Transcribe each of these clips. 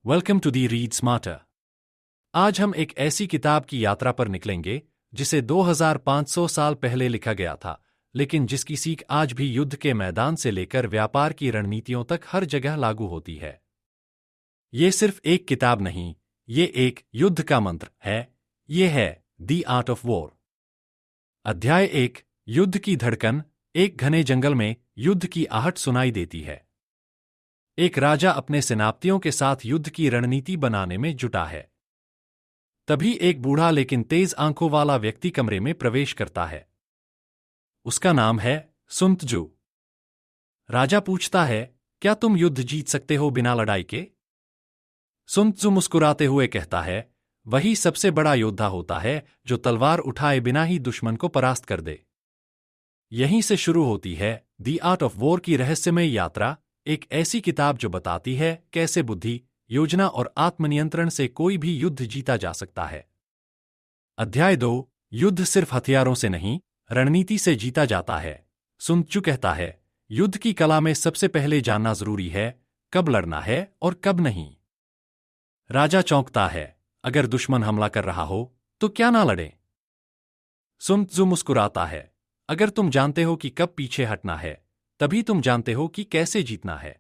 Welcome to the read smarter. आज हम एक ऐसी किताब की यात्रा पर निकलेंगे जिसे 2500 साल पहले लिखा गया था, लेकिन जिसकी सीख आज भी युद्ध के मैदान से लेकर व्यापार की रणनीतियों तक हर जगह लागू होती है। ये सिर्फ एक किताब नहीं, ये एक युद्ध का मंत्र है। ये है द आर्ट ऑफ वॉर। अध्याय 1। युद्ध की धड़कन। एक घने जंगल में युद्ध की आहट सुनाई देती है। एक राजा अपने सेनापतियों के साथ युद्ध की रणनीति बनाने में जुटा है। तभी एक बूढ़ा लेकिन तेज आंखों वाला व्यक्ति कमरे में प्रवेश करता है। उसका नाम है सुन त्जू। राजा पूछता है, क्या तुम युद्ध जीत सकते हो बिना लड़ाई के? सुन त्जू मुस्कुराते हुए कहता है, वही सबसे बड़ा योद्धा होता है जो तलवार उठाए बिना ही दुश्मन को परास्त कर दे। यहीं से शुरू होती है द आर्ट ऑफ वॉर की रहस्यमय यात्रा, एक ऐसी किताब जो बताती है कैसे बुद्धि, योजना और आत्मनियंत्रण से कोई भी युद्ध जीता जा सकता है। अध्याय 2। युद्ध सिर्फ हथियारों से नहीं, रणनीति से जीता जाता है। सुन त्जू कहता है, युद्ध की कला में सबसे पहले जानना जरूरी है कब लड़ना है और कब नहीं। राजा चौंकता है, अगर दुश्मन हमला कर रहा हो तो क्या ना लड़े? सुन त्जू मुस्कुराता है, अगर तुम जानते हो कि कब पीछे हटना है, तभी तुम जानते हो कि कैसे जीतना है।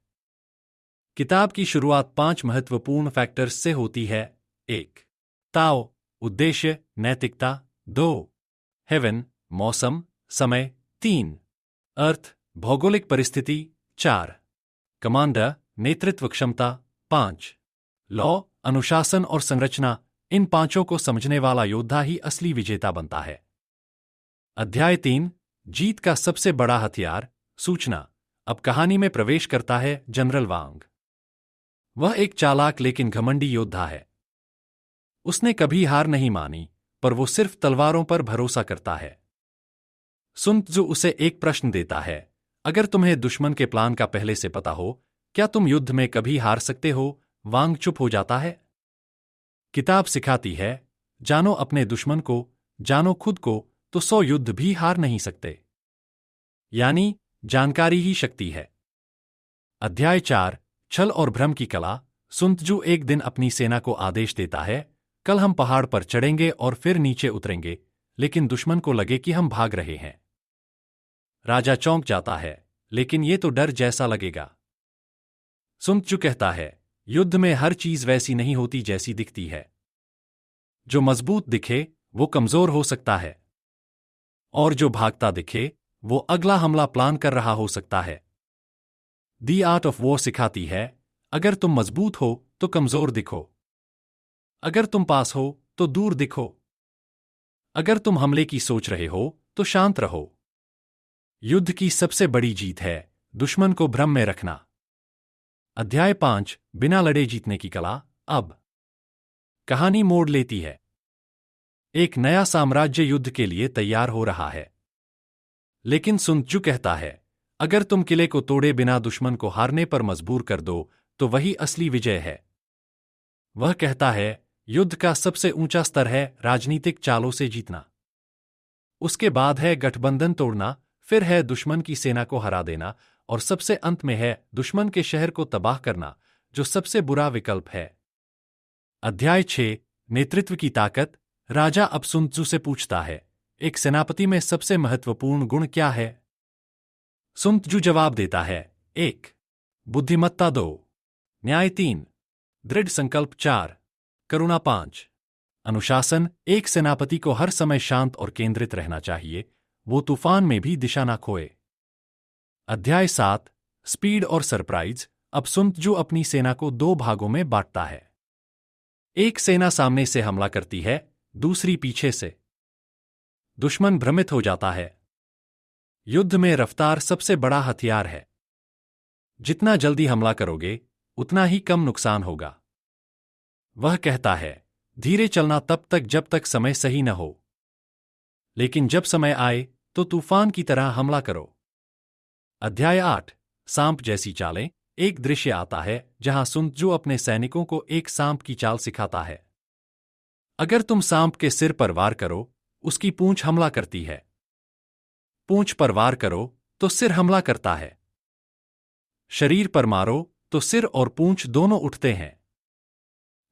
किताब की शुरुआत 5 महत्वपूर्ण फैक्टर्स से होती है। 1. ताओ, उद्देश्य, नैतिकता। 2. हेवन, मौसम, समय। 3. अर्थ, भौगोलिक परिस्थिति। 4. कमांडर, नेतृत्व क्षमता। 5. लॉ, अनुशासन और संरचना। इन पांचों को समझने वाला योद्धा ही असली विजेता बनता है। अध्याय 3। जीत का सबसे बड़ा हथियार, सूचना। अब कहानी में प्रवेश करता है जनरल वांग। वह एक चालाक लेकिन घमंडी योद्धा है। उसने कभी हार नहीं मानी, पर वो सिर्फ तलवारों पर भरोसा करता है। सुन त्जू उसे एक प्रश्न देता है, अगर तुम्हें दुश्मन के प्लान का पहले से पता हो, क्या तुम युद्ध में कभी हार सकते हो? वांग चुप हो जाता है। किताब सिखाती है, जानो अपने दुश्मन को, जानो खुद को, तो 100 युद्ध भी हार नहीं सकते। यानी जानकारी ही शक्ति है। अध्याय 4। छल और भ्रम की कला। सुन त्जू एक दिन अपनी सेना को आदेश देता है, कल हम पहाड़ पर चढ़ेंगे और फिर नीचे उतरेंगे, लेकिन दुश्मन को लगे कि हम भाग रहे हैं। राजा चौंक जाता है, लेकिन ये तो डर जैसा लगेगा। सुन त्जू कहता है, युद्ध में हर चीज वैसी नहीं होती जैसी दिखती है। जो मजबूत दिखे वो कमजोर हो सकता है, और जो भागता दिखे वो अगला हमला प्लान कर रहा हो सकता है। द आर्ट ऑफ वॉर सिखाती है, अगर तुम मजबूत हो तो कमजोर दिखो, अगर तुम पास हो तो दूर दिखो, अगर तुम हमले की सोच रहे हो तो शांत रहो। युद्ध की सबसे बड़ी जीत है दुश्मन को भ्रम में रखना। अध्याय 5। बिना लड़े जीतने की कला। अब कहानी मोड़ लेती है। एक नया साम्राज्य युद्ध के लिए तैयार हो रहा है। लेकिन सुन त्जू कहता है, अगर तुम किले को तोड़े बिना दुश्मन को हारने पर मजबूर कर दो तो वही असली विजय है। वह कहता है, युद्ध का सबसे ऊंचा स्तर है राजनीतिक चालों से जीतना। उसके बाद है गठबंधन तोड़ना, फिर है दुश्मन की सेना को हरा देना, और सबसे अंत में है दुश्मन के शहर को तबाह करना, जो सबसे बुरा विकल्प है। अध्याय 6। नेतृत्व की ताकत। राजा अब सुन त्जू से पूछता है, एक सेनापति में सबसे महत्वपूर्ण गुण क्या है? सुन त्जू जवाब देता है, 1. बुद्धिमत्ता। 2. न्याय। 3. दृढ़ संकल्प। 4. करुणा। 5. अनुशासन। एक सेनापति को हर समय शांत और केंद्रित रहना चाहिए, वो तूफान में भी दिशा ना खोए। अध्याय 7। स्पीड और सरप्राइज। अब सुन त्जू अपनी सेना को 2 भागों में बांटता है। एक सेना सामने से हमला करती है, दूसरी पीछे से। दुश्मन भ्रमित हो जाता है। युद्ध में रफ्तार सबसे बड़ा हथियार है। जितना जल्दी हमला करोगे उतना ही कम नुकसान होगा। वह कहता है, धीरे चलना तब तक जब तक समय सही न हो, लेकिन जब समय आए तो तूफान की तरह हमला करो। अध्याय 8। सांप जैसी चालें। एक दृश्य आता है जहां सुन त्जू अपने सैनिकों को एक सांप की चाल सिखाता है। अगर तुम सांप के सिर पर वार करो, उसकी पूंछ हमला करती है। पूंछ पर वार करो तो सिर हमला करता है। शरीर पर मारो तो सिर और पूंछ दोनों उठते हैं।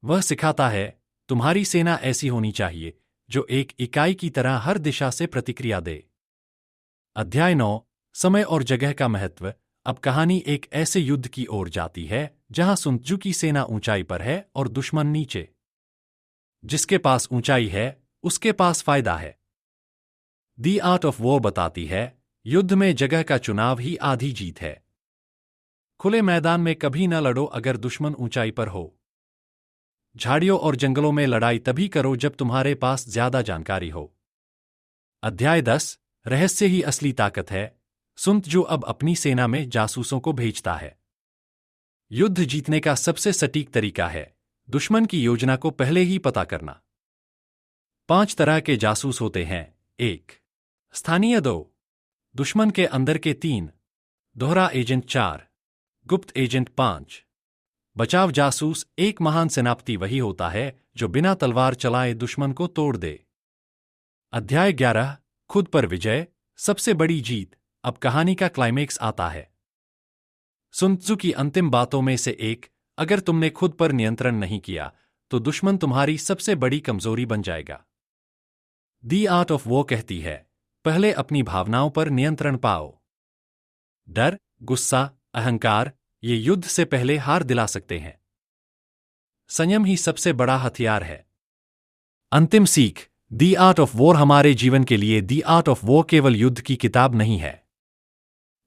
वह सिखाता है तुम्हारी सेना ऐसी होनी चाहिए जो एक इकाई की तरह हर दिशा से प्रतिक्रिया दे। अध्याय 9 समय और जगह का महत्व। अब कहानी एक ऐसे युद्ध की ओर जाती है जहां सुन त्सू की सेना ऊंचाई पर है और दुश्मन नीचे। जिसके पास ऊंचाई है उसके पास फायदा है। दी आर्ट ऑफ वॉर बताती है युद्ध में जगह का चुनाव ही आधी जीत है। खुले मैदान में कभी न लड़ो अगर दुश्मन ऊंचाई पर हो। झाड़ियों और जंगलों में लड़ाई तभी करो जब तुम्हारे पास ज्यादा जानकारी हो। अध्याय 10 रहस्य ही असली ताकत है। सुन त्सू अब अपनी सेना में जासूसों को भेजता है। युद्ध जीतने का सबसे सटीक तरीका है दुश्मन की योजना को पहले ही पता करना। 5 तरह के जासूस होते हैं। 1 स्थानीय, 2 दुश्मन के अंदर के, 3 दोहरा एजेंट, 4 गुप्त एजेंट, 5 बचाव जासूस। एक महान सेनापति वही होता है जो बिना तलवार चलाए दुश्मन को तोड़ दे। अध्याय 11 खुद पर विजय, सबसे बड़ी जीत। अब कहानी का क्लाइमेक्स आता है। सुन त्सू की अंतिम बातों में से एक, अगर तुमने खुद पर नियंत्रण नहीं किया तो दुश्मन तुम्हारी सबसे बड़ी कमजोरी बन जाएगा। दी आर्ट ऑफ वॉर कहती है पहले अपनी भावनाओं पर नियंत्रण पाओ। डर, गुस्सा, अहंकार ये युद्ध से पहले हार दिला सकते हैं। संयम ही सबसे बड़ा हथियार है। अंतिम सीख। दी आर्ट ऑफ वॉर हमारे जीवन के लिए दी आर्ट ऑफ वॉर केवल युद्ध की किताब नहीं है।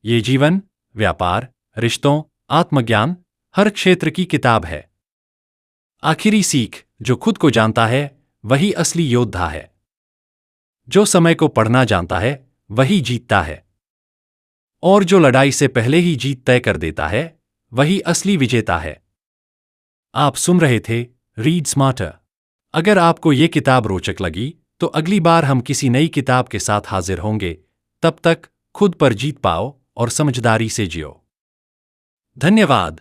ये जीवन, व्यापार, रिश्तों, आत्मज्ञान हर क्षेत्र की किताब है। आखिरी सीख, जो खुद को जानता है वही असली योद्धा है। जो समय को पढ़ना जानता है वही जीतता है। और जो लड़ाई से पहले ही जीत तय कर देता है वही असली विजेता है। आप सुन रहे थे रीड स्मार्टर। अगर आपको ये किताब रोचक लगी तो अगली बार हम किसी नई किताब के साथ हाजिर होंगे। तब तक खुद पर जीत पाओ और समझदारी से जियो। धन्यवाद।